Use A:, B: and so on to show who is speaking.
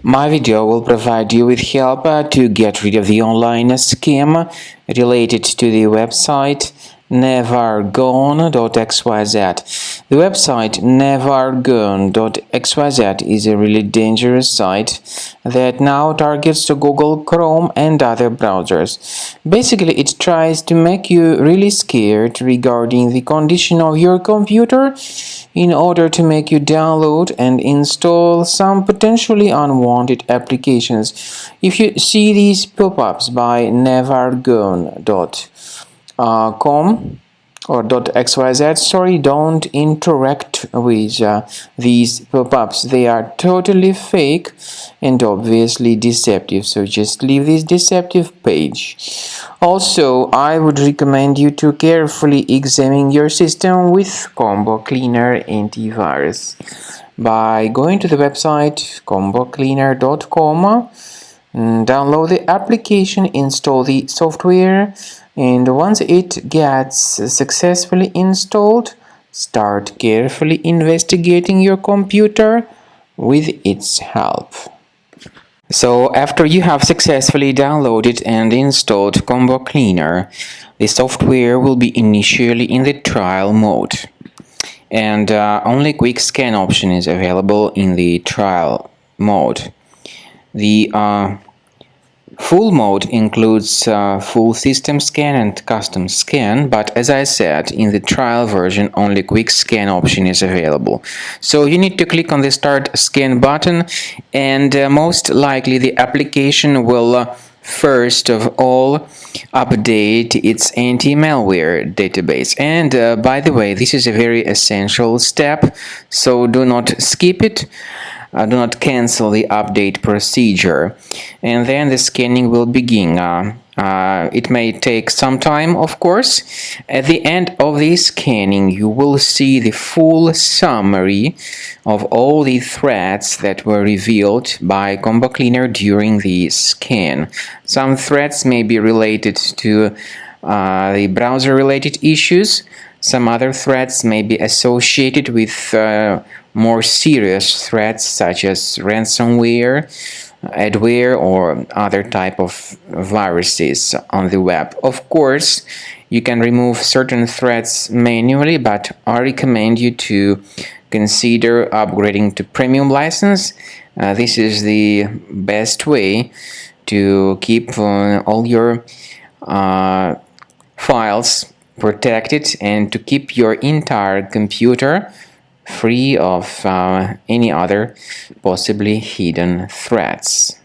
A: My video will provide you with help to get rid of the online scam related to the website Nevargon.xyz. The website Nevargon.xyz is a really dangerous site that now targets Google Chrome and other browsers. Basically, it tries to make you really scared regarding the condition of your computer in order to make you download and install some potentially unwanted applications. If you see these pop-ups by Nevargon.com or .xyz, don't interact with these pop-ups. They are totally fake and obviously deceptive, so just leave this deceptive page. Also, I would recommend you to carefully examine your system with Combo Cleaner antivirus by going to the website combocleaner.com. Download the application, install the software, and once it gets successfully installed, start carefully investigating your computer with its help. So after you have successfully downloaded and installed Combo Cleaner, the software will be initially in the trial mode, and only quick scan option is available in the trial mode. The full mode includes full system scan and custom scan, but as I said, in the trial version only quick scan option is available. So you need to click on the start scan button, and most likely the application will first of all update its anti-malware database. And by the way, this is a very essential step, so do not skip it. Do not cancel the update procedure, and then the scanning will begin. It may take some time, of course. At the end of the scanning, you will see the full summary of all the threats that were revealed by Combo Cleaner during the scan. Some threats may be related to the browser-related issues. Some other threats may be associated with more serious threats such as ransomware, adware, or other type of viruses on the web. Of course, you can remove certain threats manually, but I recommend you to consider upgrading to premium license. This is the best way to keep all your files protected and to keep your entire computer free of any other possibly hidden threats.